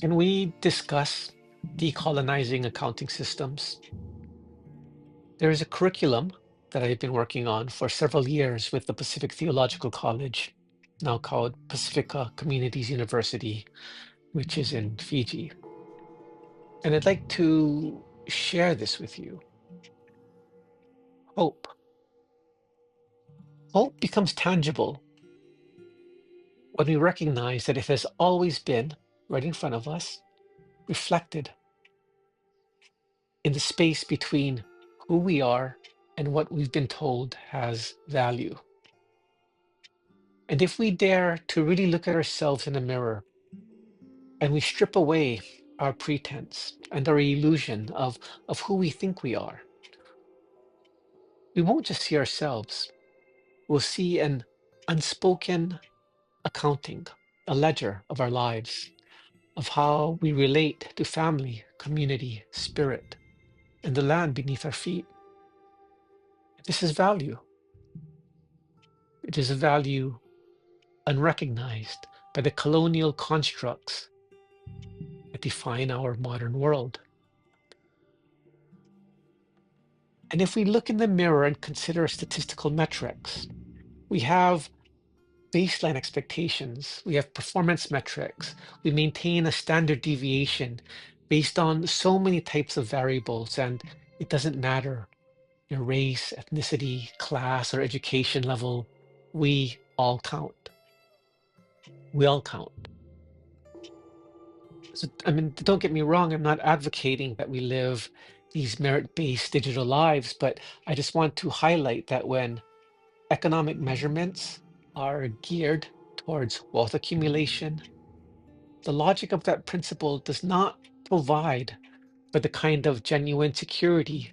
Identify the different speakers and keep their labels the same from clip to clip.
Speaker 1: Can we discuss decolonizing accounting systems? There is a curriculum that I've been working on for several years with the Pacific Theological College, now called Pacifica Communities University, which is in Fiji. And I'd like to share this with you. Hope. Hope becomes tangible when we recognize that it has always been right in front of us, reflected in the space between who we are and what we've been told has value. And if we dare to really look at ourselves in a mirror and we strip away our pretense and our illusion of who we think we are, we won't just see ourselves, we'll see an unspoken accounting, a ledger of our lives, of how we relate to family, community, spirit, and the land beneath our feet. This is value. It is a value unrecognized by the colonial constructs that define our modern world. And if we look in the mirror and consider statistical metrics, we have baseline expectations, we have performance metrics, we maintain a standard deviation based on so many types of variables, and it doesn't matter your race, ethnicity, class, or education level, we all count. We all count. So, I mean, don't get me wrong, I'm not advocating that we live these merit-based digital lives, but I just want to highlight that when economic measurements are geared towards wealth accumulation, the logic of that principle does not provide for the kind of genuine security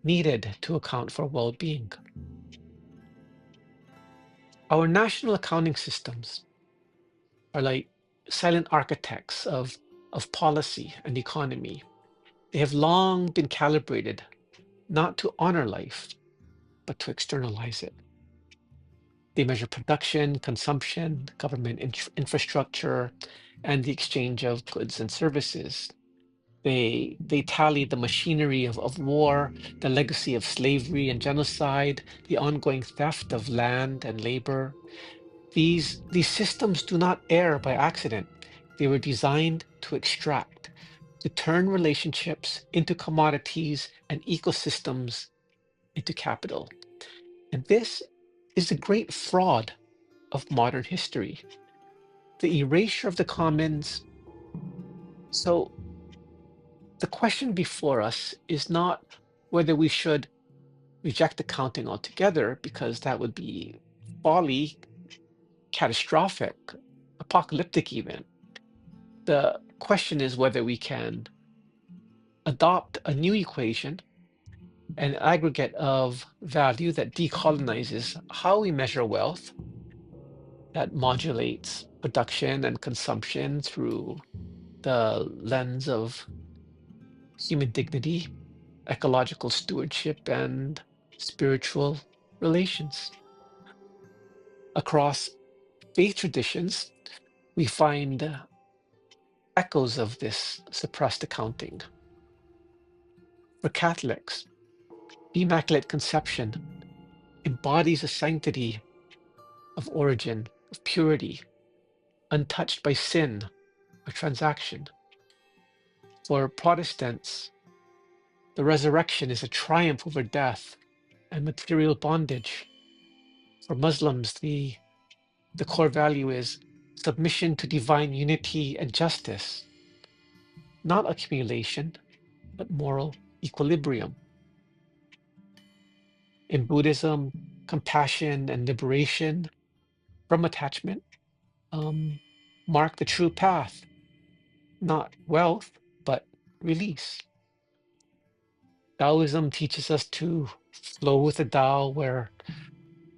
Speaker 1: needed to account for well-being. Our national accounting systems are like silent architects of policy and economy. They have long been calibrated not to honor life, but to externalize it. They measure production, consumption, government infrastructure, and the exchange of goods and services. They tally the machinery of war, the legacy of slavery and genocide, the ongoing theft of land and labor. These systems do not err by accident. They were designed to extract, to turn relationships into commodities and ecosystems into capital. And this is the great fraud of modern history, the erasure of the commons. So the question before us is not whether we should reject accounting altogether, because that would be folly, catastrophic, apocalyptic even. The question is whether we can adopt a new equation, an aggregate of value that decolonizes how we measure wealth, that modulates production and consumption through the lens of human dignity, ecological stewardship, and spiritual relations. Across faith traditions, we find echoes of this suppressed accounting. For Catholics, the Immaculate Conception embodies a sanctity of origin, of purity, untouched by sin or transaction. For Protestants, the resurrection is a triumph over death and material bondage. For Muslims, the core value is submission to divine unity and justice, not accumulation, but moral equilibrium. In Buddhism, compassion and liberation from attachment mark the true path, not wealth, but release. Taoism teaches us to flow with the Tao, where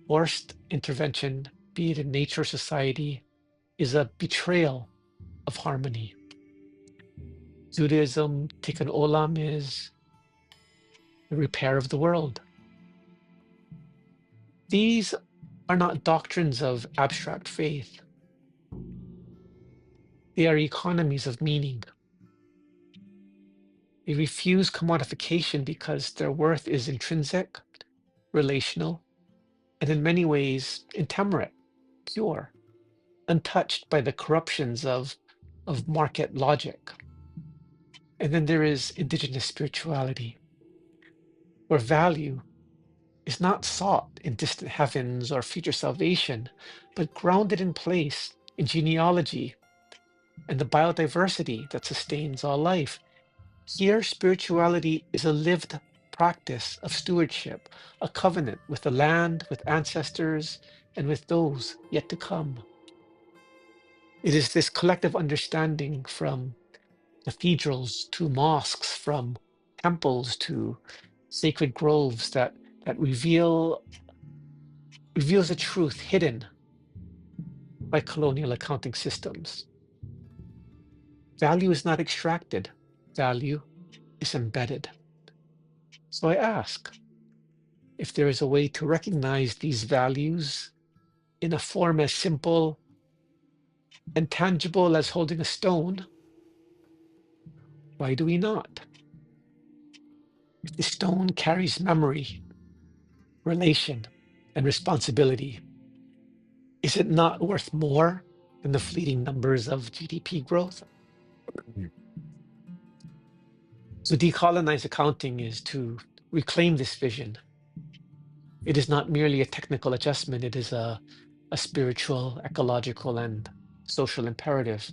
Speaker 1: forced intervention, be it in nature or society, is a betrayal of harmony. Judaism, Tikkun Olam, is the repair of the world. These are not doctrines of abstract faith. They are economies of meaning. They refuse commodification because their worth is intrinsic, relational, and in many ways intemperate, pure, untouched by the corruptions of market logic. And then there is indigenous spirituality, where value is not sought in distant heavens or future salvation, but grounded in place in genealogy and the biodiversity that sustains all life. Here, spirituality is a lived practice of stewardship, a covenant with the land, with ancestors, and with those yet to come. It is this collective understanding from cathedrals to mosques, from temples to sacred groves that reveals a truth hidden by colonial accounting systems. Value is not extracted, value is embedded. So I ask if there is a way to recognize these values in a form as simple and tangible as holding a stone. Why do we not? If the stone carries memory, relation, and responsibility, is it not worth more than the fleeting numbers of GDP growth? So decolonize accounting is to reclaim this vision. It is not merely a technical adjustment, it is a spiritual, ecological, and social imperative.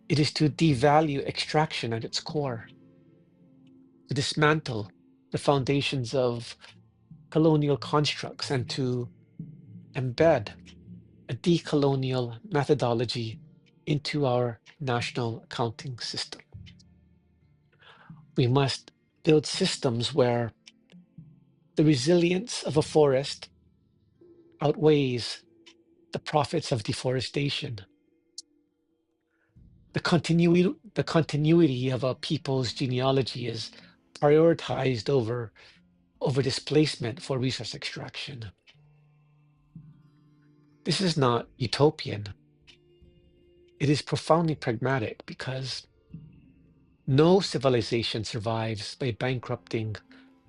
Speaker 1: It is to devalue extraction at its core, to dismantle the foundations of colonial constructs, and to embed a decolonial methodology into our national accounting system. We must build systems where the resilience of a forest outweighs the profits of deforestation. The continuity of a people's genealogy is prioritized over displacement for resource extraction. This is not utopian. It is profoundly pragmatic because no civilization survives by bankrupting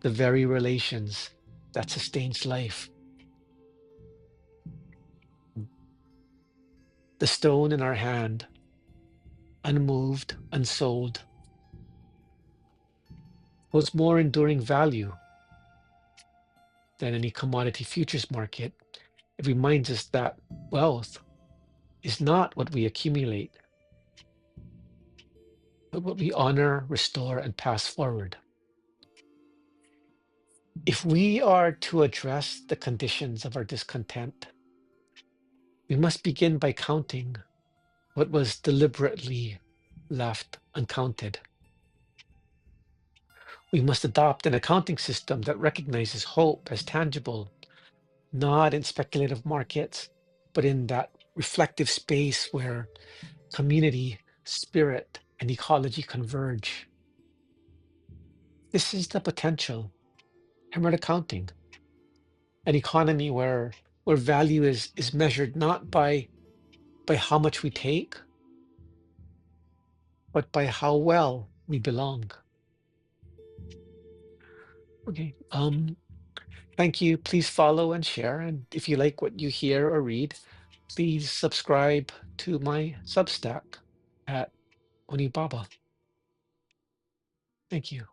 Speaker 1: the very relations that sustains life. The stone in our hand, unmoved, unsold, holds more enduring value than any commodity futures market. It reminds us that wealth is not what we accumulate, but what we honor, restore, and pass forward. If we are to address the conditions of our discontent, we must begin by counting what was deliberately left uncounted. We must adopt an accounting system that recognizes hope as tangible, not in speculative markets, but in that reflective space where community, spirit, and ecology converge. This is the potential. Emerald accounting, an economy where value is measured not by how much we take, but by how well we belong. Okay. Thank you. Please follow and share. And if you like what you hear or read, please subscribe to my Substack at Onibaba. Thank you.